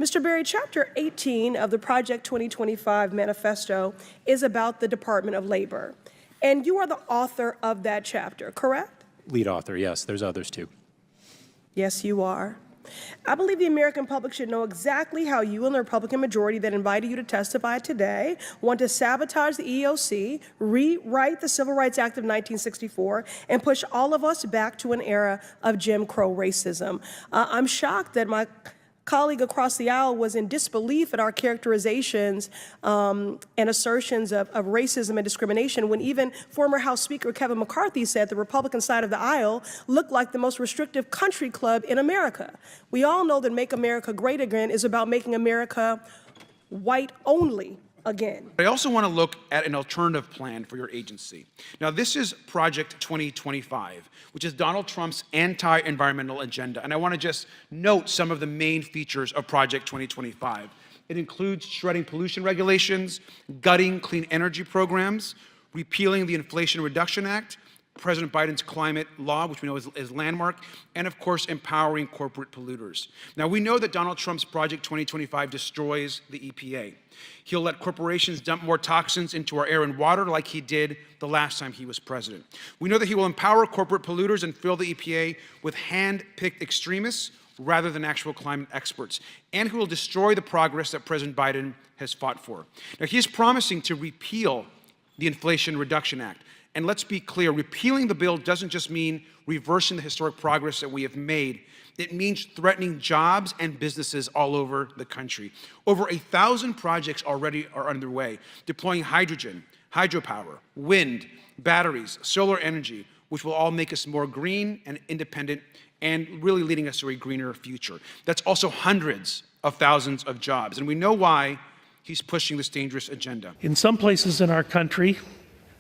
Mr. Berry, Chapter 18 of the Project 2025 manifesto is about the Department of Labor, and you are the author of that chapter, correct? Lead author, yes. There's others too. Yes, you are. I believe the American public should know exactly how you and the Republican majority that invited you to testify today want to sabotage the EEOC, rewrite the Civil Rights Act of 1964, and push all of us back to an era of Jim Crow racism. I'm shocked that my colleague across the aisle was in disbelief at our characterizations and assertions of racism and discrimination when even former House Speaker Kevin McCarthy said the Republican side of the aisle looked like the most restrictive country club in America. We all know that Make America Great Again is about making America white only again. I also want to look at an alternative plan for your agency. Now, this is Project 2025, which is Donald Trump's anti-environmental agenda. And I want to just note some of the main features of Project 2025. It includes shredding pollution regulations, gutting clean energy programs, repealing the Inflation Reduction Act, President Biden's climate law, which we know is landmark, and of course, empowering corporate polluters. Now, we know that Donald Trump's Project 2025 destroys the EPA. He'll let corporations dump more toxins into our air and water like he did the last time he was president. We know that he will empower corporate polluters and fill the EPA with hand-picked extremists rather than actual climate experts, and who will destroy the progress that President Biden has fought for. Now, he is promising to repeal the Inflation Reduction Act. And let's be clear, repealing the bill doesn't just mean reversing the historic progress that we have made. It means threatening jobs and businesses all over the country. Over 1,000 projects already are underway, deploying hydrogen, hydropower, wind, batteries, solar energy, which will all make us more green and independent and really leading us to a greener future. That's also hundreds of thousands of jobs. And we know why he's pushing this dangerous agenda. In some places in our country,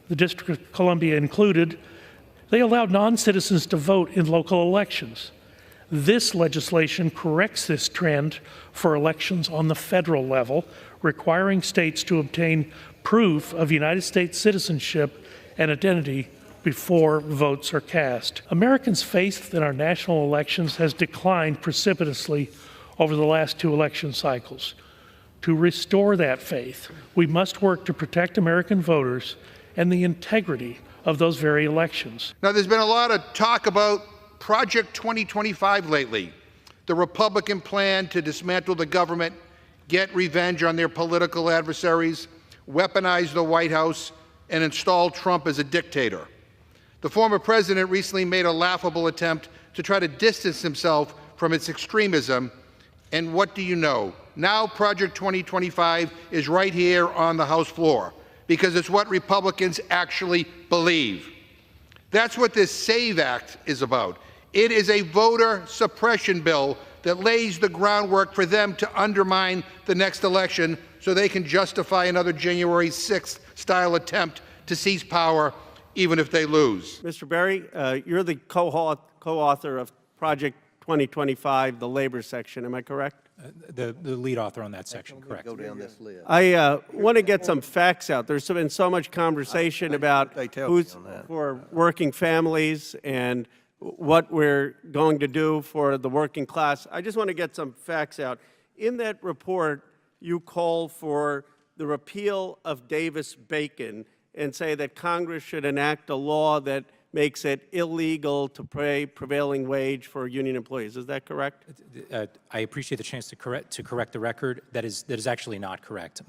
the District of Columbia included, they allowed non-citizens to vote in local elections. This legislation corrects this trend for elections on the federal level, requiring states to obtain proof of United States citizenship and identity before votes are cast. Americans' faith in our national elections has declined precipitously over the last 2 election cycles. To restore that faith, we must work to protect American voters and the integrity of those very elections. Now, there's been a lot of talk about Project 2025 lately, the Republican plan to dismantle the government, get revenge on their political adversaries, weaponize the White House, and install Trump as a dictator. The former president recently made a laughable attempt to try to distance himself from its extremism, and what do you know? Now Project 2025 is right here on the House floor, because it's what Republicans actually believe. That's what this SAVE Act is about. It is a voter suppression bill that lays the groundwork for them to undermine the next election so they can justify another January 6th style attempt to seize power even if they lose. Mr. Berry, you're the co-author of Project 2025, the labor section, am I correct? The lead author on that section, correct. Go down this list. I want to get some facts out. There's been so much conversation about who's for working families and what we're going to do for the working class. I just want to get some facts out. In that report, you call for the repeal of Davis-Bacon and say that Congress should enact a law that makes it illegal to pay prevailing wage for union employees. Is that correct? I appreciate the chance to correct the record. That is actually not correct.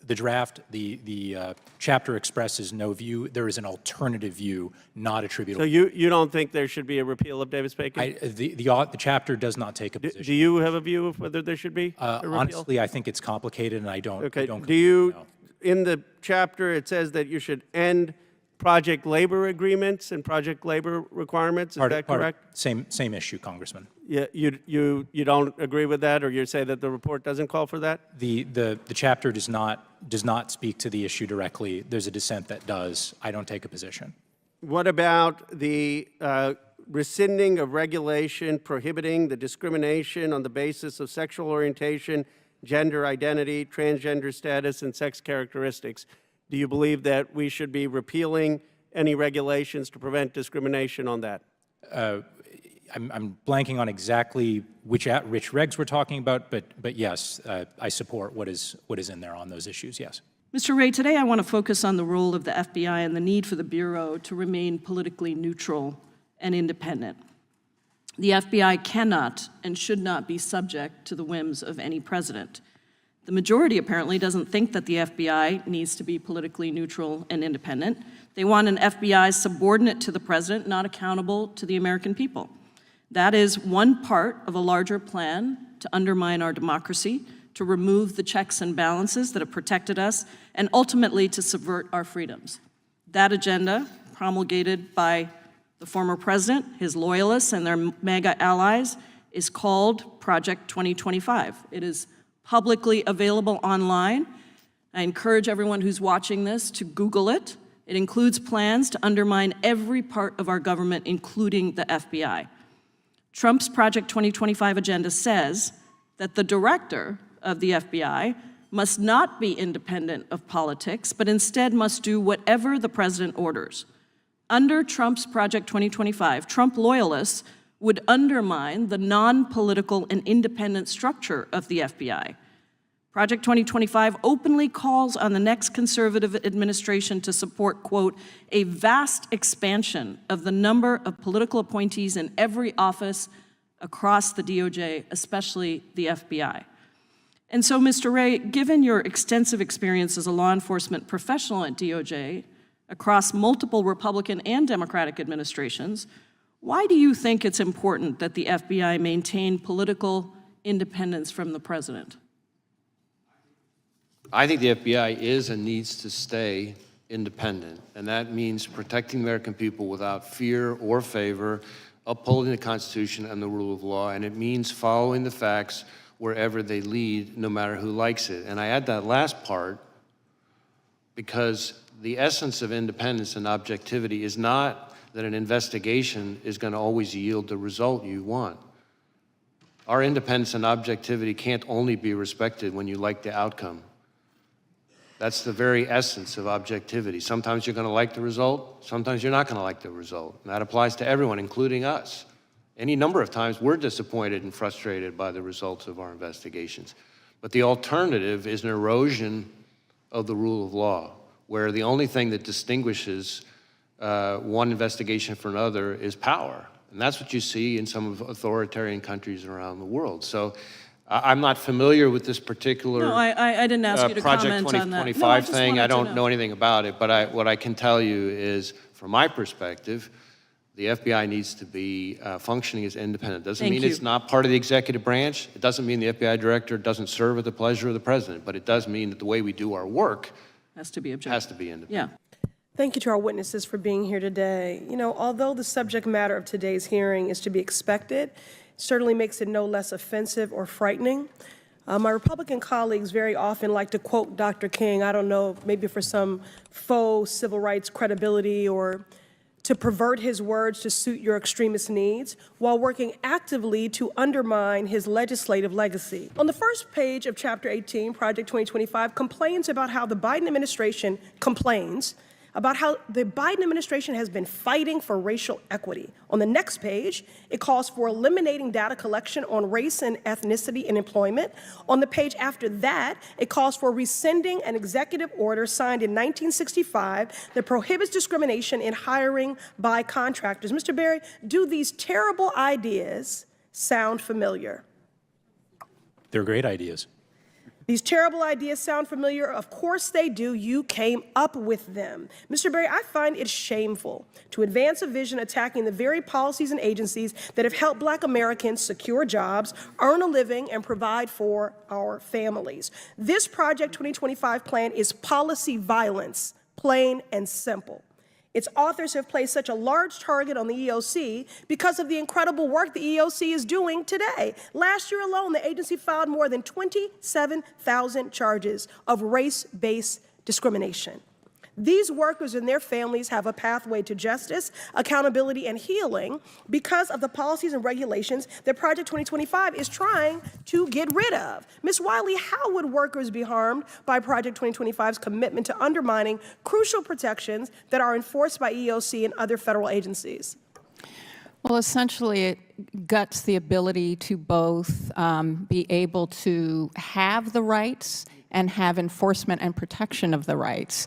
The draft, the chapter expresses no view. There is an alternative view, not attributable. So you don't think there should be a repeal of Davis-Bacon? The chapter does not take a position. Do you have a view of whether there should be a repeal? Honestly, I think it's complicated, and I don't. Okay. I don't Do you? know. In the chapter, it says that you should end project labor agreements and project labor requirements. Is that correct? Same issue, Congressman. Yeah, you don't agree with that, or you say that the report doesn't call for that? The chapter does not speak to the issue directly. There's a dissent that does. I don't take a position. What about the rescinding of regulation prohibiting the discrimination on the basis of sexual orientation, gender identity, transgender status, and sex characteristics? Do you believe that we should be repealing any regulations to prevent discrimination on that? I'm blanking on exactly which regs we're talking about, but yes, I support what is in there on those issues, yes. Mr. Wray, today I want to focus on the role of the FBI and the need for the Bureau to remain politically neutral and independent. The FBI cannot and should not be subject to the whims of any president. The majority apparently doesn't think that the FBI needs to be politically neutral and independent. They want an FBI subordinate to the president, not accountable to the American people. That is one part of a larger plan to undermine our democracy, to remove the checks and balances that have protected us, and ultimately to subvert our freedoms. That agenda, promulgated by the former president, his loyalists, and their MAGA allies, is called Project 2025. It is publicly available online. I encourage everyone who's watching this to Google it. It includes plans to undermine every part of our government, including the FBI. Trump's Project 2025 agenda says that the director of the FBI must not be independent of politics, but instead must do whatever the president orders. Under Trump's Project 2025, Trump loyalists would undermine the non-political and independent structure of the FBI. Project 2025 openly calls on the next conservative administration to support, quote, a vast expansion of the number of political appointees in every office across the DOJ, especially the FBI. And so, Mr. Wray, given your extensive experience as a law enforcement professional at DOJ across multiple Republican and Democratic administrations, why do you think it's important that the FBI maintain political independence from the president? I think the FBI is and needs to stay independent, and that means protecting the American people without fear or favor, upholding the Constitution and the rule of law, and it means following the facts wherever they lead, no matter who likes it. And I add that last part because the essence of independence and objectivity is not that an investigation is going to always yield the result you want. Our independence and objectivity can't only be respected when you like the outcome. That's the very essence of objectivity. Sometimes you're going to like the result, sometimes you're not going to like the result. And that applies to everyone, including us. Any number of times we're disappointed and frustrated by the results of our investigations. But the alternative is an erosion of the rule of law, where the only thing that distinguishes one investigation from another is power. And that's what you see in some of authoritarian countries around the world. So I'm not familiar with this particular No, I didn't ask you to Project comment on that. 2025 thing. I don't know know anything about it, but what I can tell you is, from my perspective, the FBI needs to be functioning as independent. Doesn't Thank mean you. it's not part of the executive branch. It doesn't mean the FBI director doesn't serve at the pleasure of the president, but it does mean that the way we do our work Has to be objective. has to be independent. Yeah. Thank you to our witnesses for being here today. You know, although the subject matter of today's hearing is to be expected, it certainly makes it no less offensive or frightening. My Republican colleagues very often like to quote Dr. King, I don't know, maybe for some faux civil rights credibility or to pervert his words to suit your extremist needs, while working actively to undermine his legislative legacy. On the first page of Chapter 18, Project 2025 complains about how the Biden administration has been fighting for racial equity. On the next page, it calls for eliminating data collection on race and ethnicity in employment. On the page after that, it calls for rescinding an executive order signed in 1965 that prohibits discrimination in hiring by contractors. Mr. Berry, do these terrible ideas sound familiar? They're great ideas. These terrible ideas sound familiar? Of course they do. You came up with them. Mr. Berry, I find it shameful to advance a vision attacking the very policies and agencies that have helped Black Americans secure jobs, earn a living, and provide for our families. This Project 2025 plan is policy violence, plain and simple. Its authors have placed such a large target on the EOC because of the incredible work the EOC is doing today. Last year alone, the agency filed more than 27,000 charges of race-based discrimination. These workers and their families have a pathway to justice, accountability, and healing because of the policies and regulations that Project 2025 is trying to get rid of. Ms. Wiley, how would workers be harmed by Project 2025's commitment to undermining crucial protections that are enforced by EOC and other federal agencies? Well, essentially, it guts the ability to both be able to have the rights and have enforcement and protection of the rights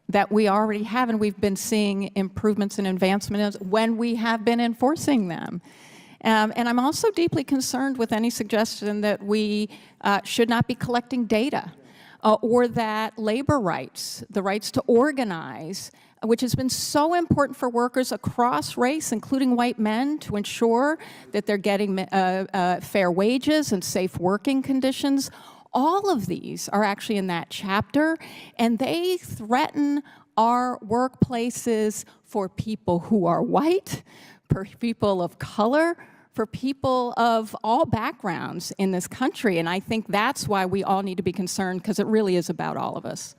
that we already have, and we've been seeing improvements and advancements when we have been enforcing them. And I'm also deeply concerned with any suggestion that we should not be collecting data or that labor rights, the rights to organize, which has been so important for workers across race, including white men, to ensure that they're getting fair wages and safe working conditions. All of these are actually in that chapter, and they threaten our workplaces for people who are white, for people of color, for people of all backgrounds in this country. And I think that's why we all need to be concerned, because it really is about all of us.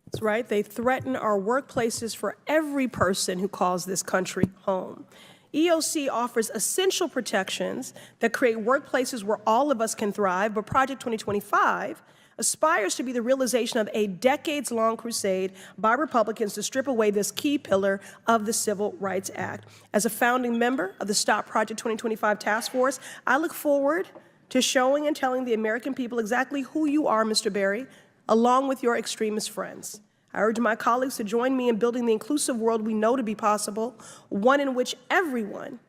That's right. They threaten our workplaces for every person who calls this country home. EOC offers essential protections that create workplaces where all of us can thrive, but Project 2025 aspires to be the realization of a decades-long crusade by Republicans to strip away this key pillar of the Civil Rights Act. As a founding member of the Stop Project 2025 Task Force, I look forward to showing and telling the American people exactly who you are, Mr. Berry, along with your extremist friends. I urge my colleagues to join me in building the inclusive world we know to be possible, one in which everyone,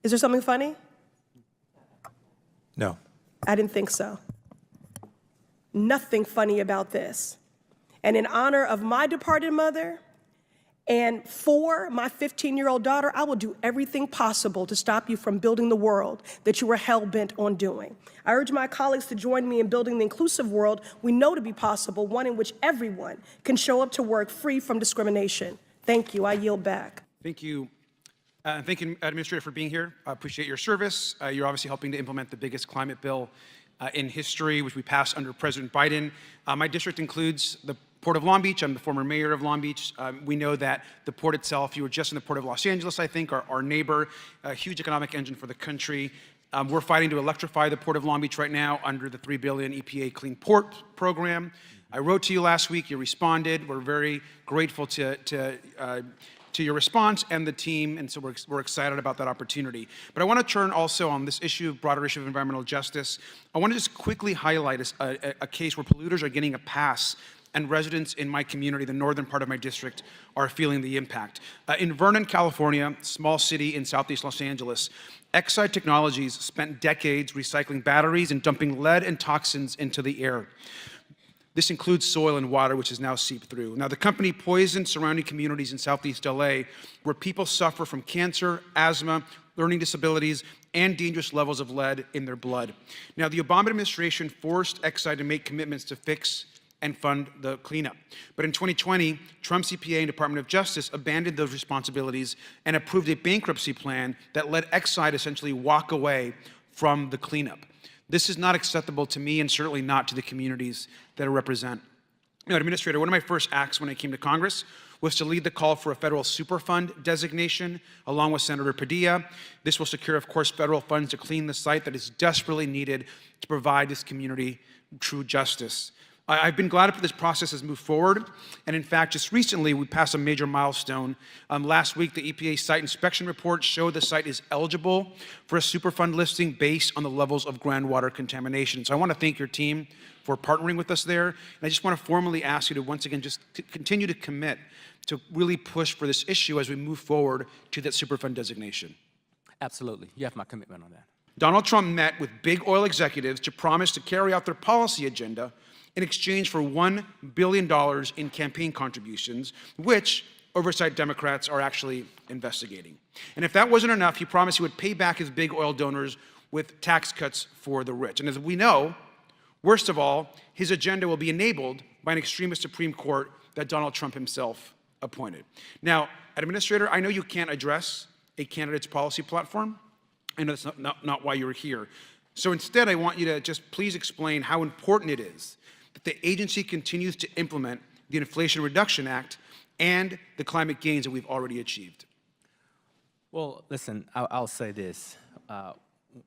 is there something funny? No. I didn't think so. Nothing funny about this. And in honor of my departed mother and for my 15-year-old daughter, I will do everything possible to stop you from building the world that you were hell-bent on doing. I urge my colleagues to join me in building the inclusive world we know to be possible, one in which everyone can show up to work free from discrimination. Thank you. I yield back. Thank you. Thank you, Administrator, for being here. I appreciate your service. You're obviously helping to implement the biggest climate bill in history, which we passed under President Biden. My district includes the Port of Long Beach. I'm the former mayor of Long Beach. We know that the port itself, you were just in the Port of Los Angeles, I think, our neighbor, a huge economic engine for the country. We're fighting to electrify the Port of Long Beach right now under the $3 billion EPA Clean Port program. I wrote to you last week. You responded. We're very grateful to your response and the team, and so we're excited about that opportunity. But I want to turn also on this issue, broader issue of environmental justice. I want to just quickly highlight a case where polluters are getting a pass, and residents in my community, the northern part of my district, are feeling the impact. In Vernon, California, small city in southeast Los Angeles, Exide Technologies spent decades recycling batteries and dumping lead and toxins into the air. This includes soil and water, which has now seeped through. Now, the company poisoned surrounding communities in Southeast LA, where people suffer from cancer, asthma, learning disabilities, and dangerous levels of lead in their blood. Now, the Obama administration forced Exide to make commitments to fix and fund the cleanup. But in 2020, Trump's EPA and Department of Justice abandoned those responsibilities and approved a bankruptcy plan that let Exide essentially walk away from the cleanup. This is not acceptable to me and certainly not to the communities that I represent. Administrator, one of my first acts when I came to Congress was to lead the call for a federal Superfund designation, along with Senator Padilla. This will secure, of course, federal funds to clean the site that is desperately needed to provide this community true justice. I've been glad that this process has moved forward, and in fact, just recently, we passed a major milestone. Last week, the EPA site inspection report showed the site is eligible for a Superfund listing based on the levels of groundwater contamination. So I want to thank your team for partnering with us there, and I just want to formally ask you to once again just continue to commit to really push for this issue as we move forward to that Superfund designation. Absolutely. You have my commitment on that. Donald Trump met with big oil executives to promise to carry out their policy agenda in exchange for $1 billion in campaign contributions, which oversight Democrats are actually investigating. And if that wasn't enough, he promised he would pay back his big oil donors with tax cuts for the rich. And as we know, worst of all, his agenda will be enabled by an extremist Supreme Court that Donald Trump himself appointed. Now, Administrator, I know you can't address a candidate's policy platform. I know that's not why you're here. So instead, I want you to just please explain how important it is that the agency continues to implement the Inflation Reduction Act and the climate gains that we've already achieved. Well, listen, I'll say this.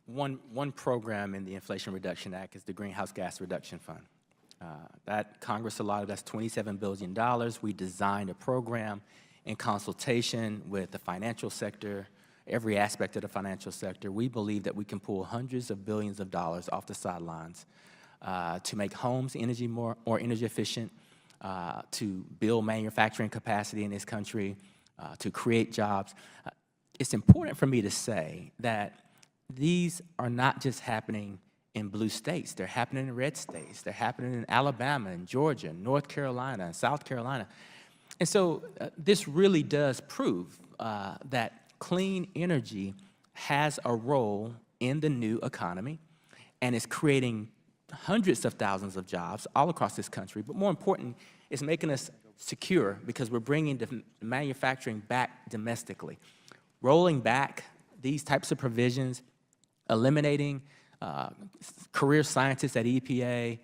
One program in the Inflation Reduction Act is the Greenhouse Gas Reduction Fund. That Congress allotted us $27 billion. We designed a program in consultation with the financial sector every aspect of the financial sector, we believe that we can pull hundreds of billions of dollars off the sidelines to make homes more energy efficient, to build manufacturing capacity in this country, to create jobs. It's important for me to say that these are not just happening in blue states. They're happening in red states. They're happening in Alabama and Georgia, North Carolina, and South Carolina. And so this really does prove that clean energy has a role in the new economy and is creating hundreds of thousands of jobs all across this country. But more important, it's making us secure because we're bringing the manufacturing back domestically. Rolling back these types of provisions, eliminating career scientists at EPA,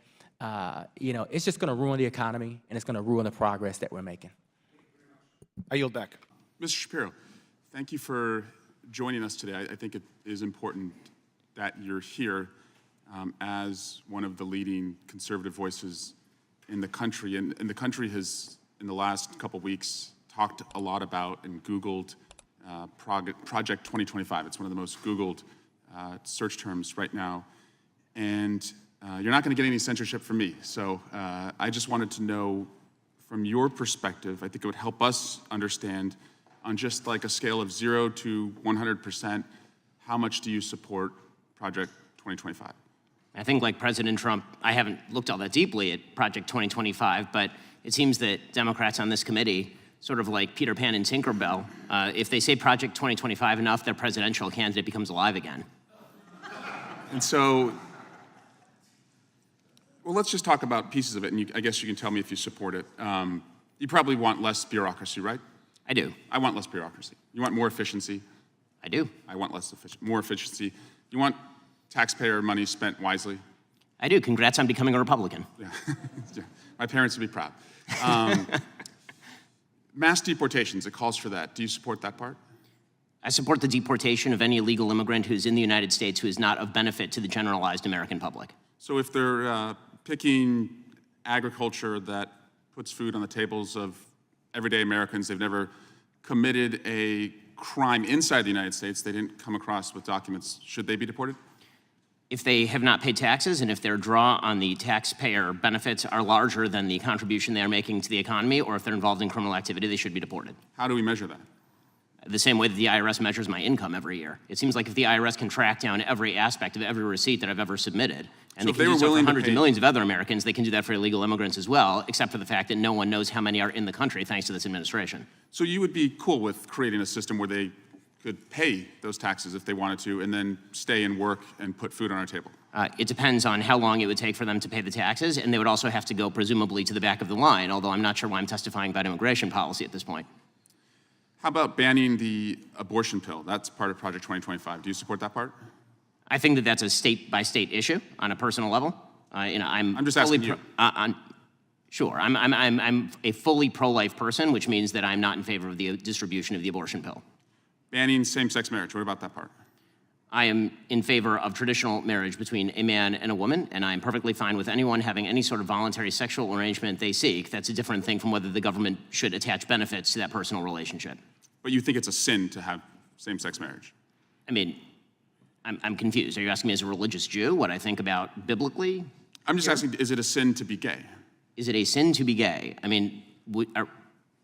it's just going to ruin the economy and it's going to ruin the progress that we're making. I yield back. Mr. Shapiro, thank you for joining us today. I think it is important that you're here as one of the leading conservative voices in the country. And the country has, in the last couple weeks, talked a lot about and Googled Project 2025. It's one of the most Googled search terms right now. And you're not going to get any censorship from me. So I just wanted to know, from your perspective, I think it would help us understand on just like a scale of 0 to 100%, how much do you support Project 2025? I think, like President Trump, I haven't looked all that deeply at Project 2025, but it seems that Democrats on this committee, sort of like Peter Pan and Tinkerbell, if they say Project 2025 enough, their presidential candidate becomes alive again. And so, well, let's just talk about pieces of it, and I guess you can tell me if you support it. You probably want less bureaucracy, right? I do. I want less bureaucracy. You want more efficiency? I do. I want more efficiency. You want taxpayer money spent wisely? I do. Congrats on becoming a Republican. Yeah. Yeah. My parents would be proud. Mass deportations, it calls for that. Do you support that part? I support the deportation of any illegal immigrant who is in the United States who is not of benefit to the generalized American public. So if they're picking agriculture that puts food on the tables of everyday Americans, they've never committed a crime inside the United States, they didn't come across with documents, should they be deported? If they have not paid taxes and if their draw on the taxpayer benefits are larger than the contribution they are making to the economy, or if they're involved in criminal activity, they should be deported. How do we measure that? The same way that the IRS measures my income every year. It seems like if the IRS can track down every aspect of every receipt that I've ever submitted, and they can do so for hundreds of millions of other Americans, they can do that for illegal immigrants as well, except for the fact that no one knows how many are in the country thanks to this administration. So you would be cool with creating a system where they could pay those taxes if they wanted to and then stay and work and put food on our table? It depends on how long it would take for them to pay the taxes, and they would also have to go presumably to the back of the line, although I'm not sure why I'm testifying about immigration policy at this point. How about banning the abortion pill? That's part of Project 2025. Do you support that part? I think that that's a state-by-state issue on a personal level. I'm just asking you. Sure, I'm a fully pro-life person, which means that I'm not in favor of the distribution of the abortion pill. Banning same-sex marriage, what about that part? I am in favor of traditional marriage between a man and a woman, and I'm perfectly fine with anyone having any sort of voluntary sexual arrangement they seek. That's a different thing from whether the government should attach benefits to that personal relationship. But you think it's a sin to have same-sex marriage? I mean, I'm confused. Are you asking me as a religious Jew what I think about biblically? I'm just asking, is it a sin to be gay? Is it a sin to be gay? I mean,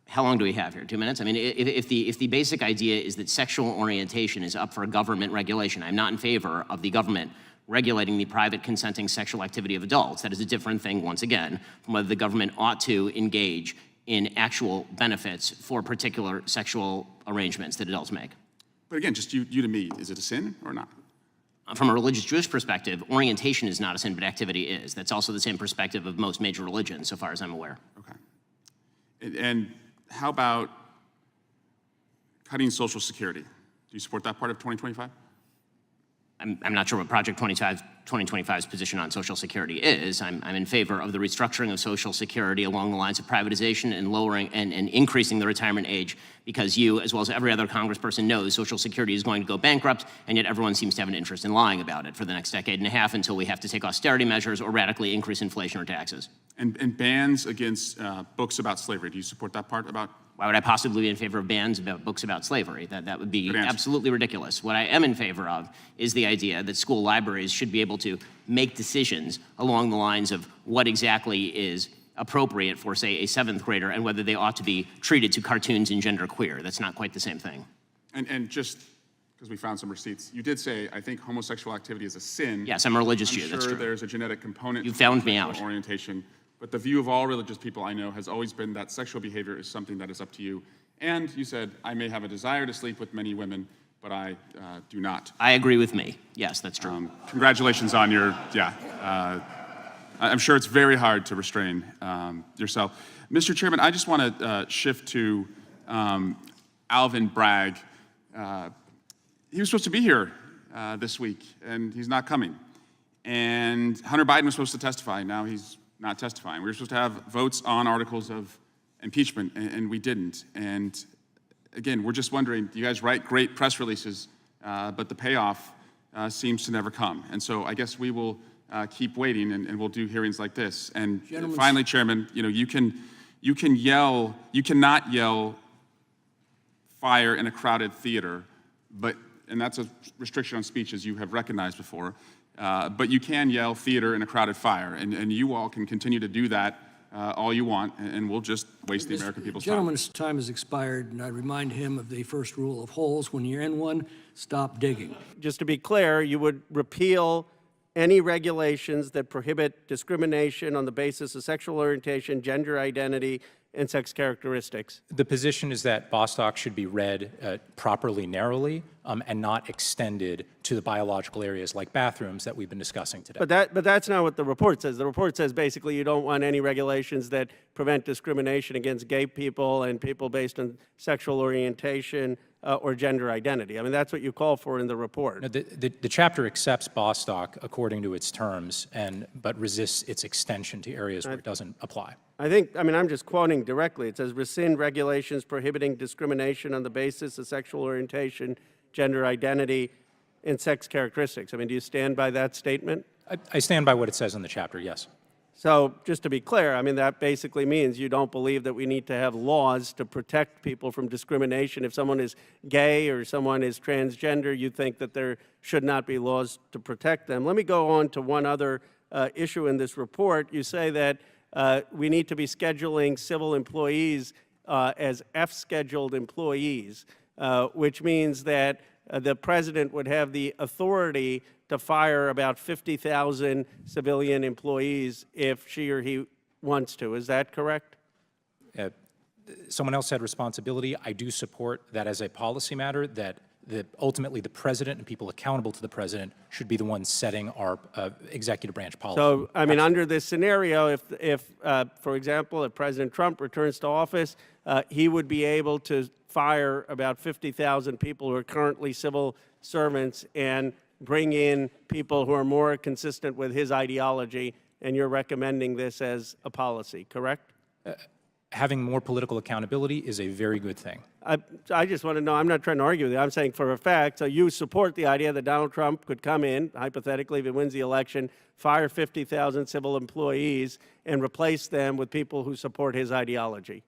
how long do we have here? 2 minutes? I mean, if the basic idea is that sexual orientation is up for government regulation, I'm not in favor of the government regulating the private consenting sexual activity of adults. That is a different thing, once again, from whether the government ought to engage in actual benefits for particular sexual arrangements that adults make. But again, just you to me, is it a sin or not? From a religious Jewish perspective, orientation is not a sin, but activity is. That's also the same perspective of most major religions, so far as I'm aware. Okay. And how about cutting Social Security? Do you support that part of 2025? I'm not sure what Project 2025's position on Social Security is. I'm in favor of the restructuring of Social Security along the lines of privatization and lowering and increasing the retirement age, because you, as well as every other congressperson, knows Social Security is going to go bankrupt, and yet everyone seems to have an interest in lying about it for the next decade and a half until we have to take austerity measures or radically increase inflation or taxes. And bans against books about slavery. Do you support that part about Why would I possibly be in favor of bans about books about slavery? That would be absolutely ridiculous. What I am in favor of is the idea that school libraries should be able to make decisions along the lines of what exactly is appropriate for, say, a 7th grader and whether they ought to be treated to cartoons and genderqueer. That's not quite the same thing. And just because we found some receipts, you did say, I think homosexual activity is a sin. Yes, I'm a religious Jew, I'm that's sure true. there's a genetic component. You found me out. Orientation. But the view of all religious people I know has always been that sexual behavior is something that is up to you. And you said, I may have a desire to sleep with many women, but I do not. I agree with me. Yes, that's true. Congratulations on your, I'm sure it's very hard to restrain yourself. Mr. Chairman, I just want to shift to Alvin Bragg. He was supposed to be here this week, and he's not coming. And Hunter Biden was supposed to testify. Now he's not testifying. We were supposed to have votes on articles of impeachment, and we didn't. And again, we're just wondering, you guys write great press releases, but the payoff seems to never come. And so I guess we will keep waiting, and we'll do hearings like this. And finally, Chairman, you cannot yell fire in a crowded theater, and that's a restriction on speech, as you have recognized before. But you can yell theater in a crowded fire, and you all can continue to do that all you want, and we'll just waste the American people's time. Gentleman's time has expired, and I remind him of the first rule of holes. When you're in one, stop digging. Just to be clear, you would repeal any regulations that prohibit discrimination on the basis of sexual orientation, gender identity, and sex characteristics. The position is that Bostock should be read properly, narrowly, and not extended to the biological areas like bathrooms that we've been discussing today. But that's not what the report says. The report says basically you don't want any regulations that prevent discrimination against gay people and people based on sexual orientation or gender identity. I mean, that's what you call for in the report. No, the chapter accepts Bostock according to its terms, but resists its extension to areas where it doesn't apply. I'm just quoting directly. It says, rescind regulations prohibiting discrimination on the basis of sexual orientation, gender identity, and sex characteristics. Do you stand by that statement? I stand by what it says in the chapter, yes. So just to be clear, that basically means you don't believe that we need to have laws to protect people from discrimination. If someone is gay or someone is transgender, you think that there should not be laws to protect them. Let me go on to one other issue in this report. You say that we need to be scheduling civil employees as F-scheduled employees, which means that the president would have the authority to fire about 50,000 civilian employees if she or he wants to. Is that correct? Someone else had responsibility. I do support that as a policy matter, that ultimately the president and people accountable to the president should be the ones setting our executive branch policy. So, under this scenario, if for example, if President Trump returns to office, he would be able to fire about 50,000 people who are currently civil servants and bring in people who are more consistent with his ideology, and you're recommending this as a policy, correct? Having more political accountability is a very good thing. I just want to know, I'm not trying to argue with you, I'm saying for a fact, so you support the idea that Donald Trump could come in, hypothetically, if he wins the election, fire 50,000 civil employees and replace them with people who support his ideology?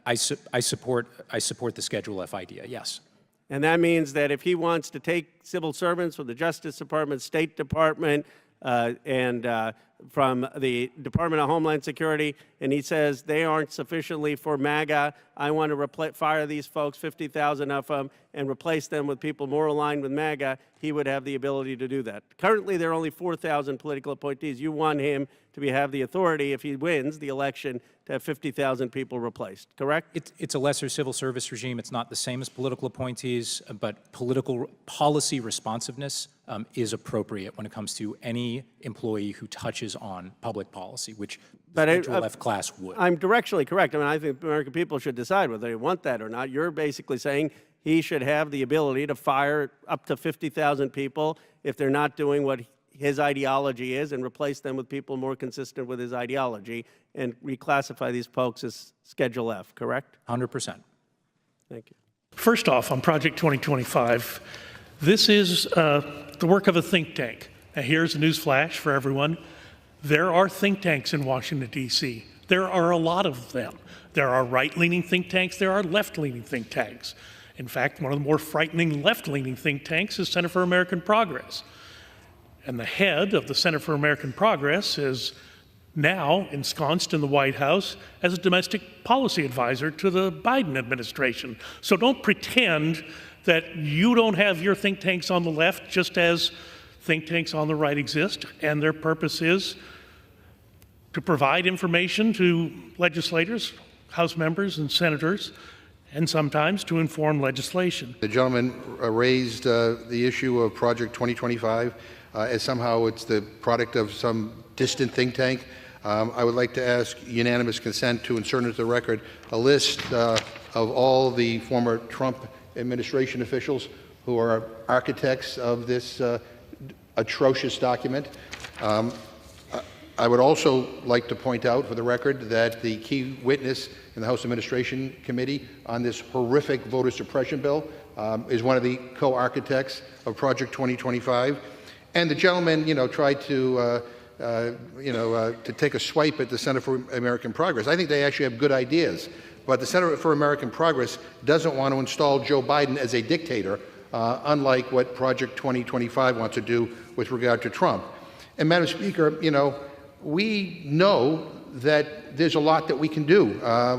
I support the Schedule F idea, yes. And that means that if he wants to take civil servants from the Justice Department, State Department, and from the Department of Homeland Security, and he says they aren't sufficiently for MAGA, I want to fire these folks, 50,000 of them, and replace them with people more aligned with MAGA, he would have the ability to do that. Currently, there are only 4,000 political appointees. You want him to have the authority, if he wins the election, to have 50,000 people replaced, correct? It's a lesser civil service regime. It's not the same as political appointees, but political policy responsiveness is appropriate when it comes to any employee who touches on public policy, which the Schedule F class would. I'm directionally correct. I think American people should decide whether they want that or not. You're basically saying he should have the ability to fire up to 50,000 people if they're not doing what his ideology is, and replace them with people more consistent with his ideology, and reclassify these folks as Schedule F, correct? 100%. Thank you. First off, on Project 2025, this is the work of a think tank. Now, here's a news flash for everyone. There are think tanks in Washington, D.C. There are a lot of them. There are right-leaning think tanks, there are left-leaning think tanks. In fact, one of the more frightening left-leaning think tanks is Center for American Progress. And the head of the Center for American Progress is now ensconced in the White House as a domestic policy advisor to the Biden administration. So don't pretend that you don't have your think tanks on the left, just as think tanks on the right exist, and their purpose is to provide information to legislators, House members and senators, and sometimes to inform legislation. The gentleman raised the issue of Project 2025 as somehow it's the product of some distant think tank. I would like to ask unanimous consent to insert into the record a list of all the former Trump administration officials who are architects of this atrocious document. I would also like to point out for the record that the key witness in the House Administration Committee on this horrific voter suppression bill is one of the co-architects of Project 2025. And the gentleman, tried to take a swipe at the Center for American Progress. I think they actually have good ideas, but the Center for American Progress doesn't want to install Joe Biden as a dictator, unlike what Project 2025 wants to do with regard to Trump. And Madam Speaker, we know that there's a lot that we can do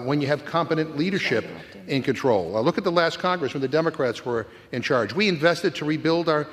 when you have competent leadership in control. Look at the last Congress when the Democrats were in charge. We invested to rebuild our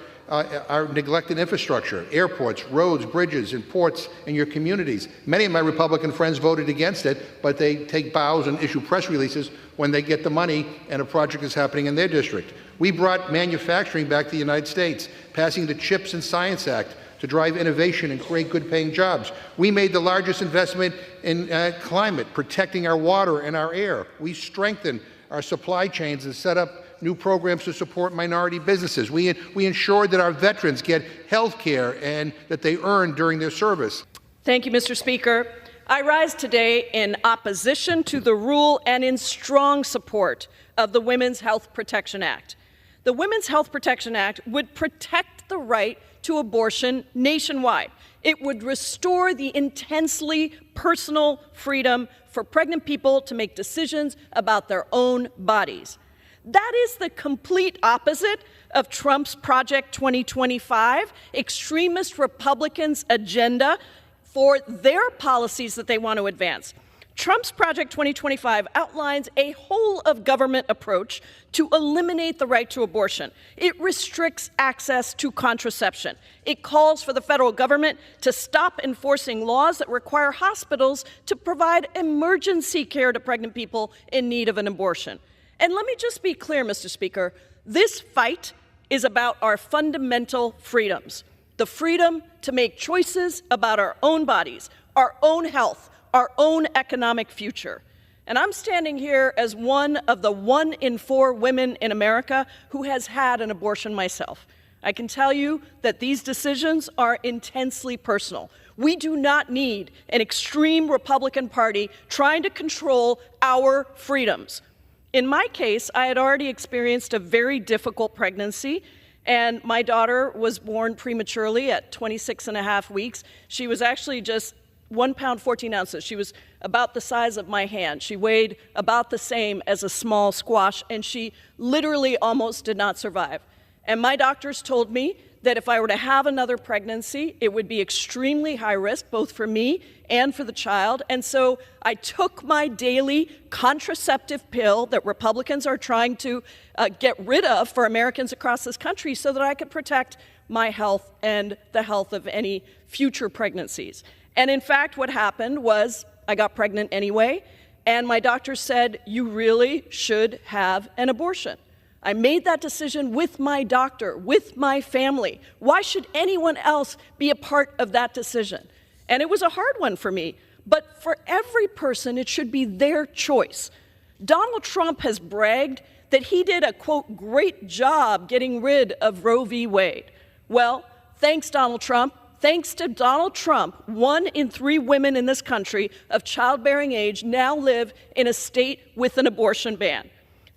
neglected infrastructure, airports, roads, bridges, and ports in your communities. Many of my Republican friends voted against it, but they take bows and issue press releases when they get the money and a project is happening in their district. We brought manufacturing back to the United States, passing the CHIPS and Science Act to drive innovation and create good-paying jobs. We made the largest investment in climate, protecting our water and our air. We strengthened our supply chains and set up new programs to support minority businesses. We ensured that our veterans get health care and that they earn during their service. Thank you, Mr. Speaker. I rise today in opposition to the rule and in strong support of the Women's Health Protection Act. The Women's Health Protection Act would protect the right to abortion nationwide. It would restore the intensely personal freedom for pregnant people to make decisions about their own bodies. That is the complete opposite of Trump's Project 2025, extremist Republicans' agenda for their policies that they want to advance. Trump's Project 2025 outlines a whole-of-government approach to eliminate the right to abortion. It restricts access to contraception. It calls for the federal government to stop enforcing laws that require hospitals to provide emergency care to pregnant people in need of an abortion. And let me just be clear, Mr. Speaker, this fight is about our fundamental freedoms, the freedom to make choices about our own bodies, our own health, our own economic future. And I'm standing here as one of the 1 in 4 women in America who has had an abortion myself. I can tell you that these decisions are intensely personal. We do not need an extreme Republican Party trying to control our freedoms. In my case, I had already experienced a very difficult pregnancy, and my daughter was born prematurely at 26 and a half weeks. She was actually just 1 pound, 14 ounces. She was about the size of my hand. She weighed about the same as a small squash, and she literally almost did not survive. And my doctors told me that if I were to have another pregnancy, it would be extremely high risk, both for me and for the child. And so I took my daily contraceptive pill that Republicans are trying to get rid of for Americans across this country so that I could protect my health and the health of any future pregnancies. And in fact, what happened was I got pregnant anyway, and my doctor said, you really should have an abortion. I made that decision with my doctor, with my family. Why should anyone else be a part of that decision? And it was a hard one for me, but for every person, it should be their choice. Donald Trump has bragged that he did a, quote, great job getting rid of Roe v. Wade. Well, thanks, Donald Trump. Thanks to Donald Trump, 1 in 3 women in this country of childbearing age now live in a state with an abortion ban.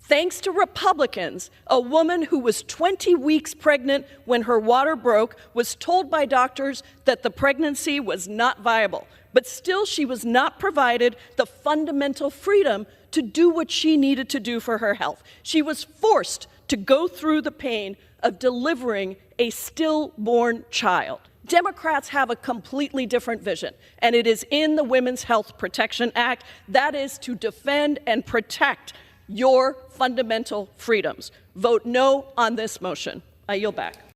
Thanks to Republicans, a woman who was 20 weeks pregnant when her water broke was told by doctors that the pregnancy was not viable. But still, she was not provided the fundamental freedom to do what she needed to do for her health. She was forced to go through the pain of delivering a stillborn child. Democrats have a completely different vision, and it is in the Women's Health Protection Act. That is to defend and protect your fundamental freedoms. Vote no on this motion. I yield back.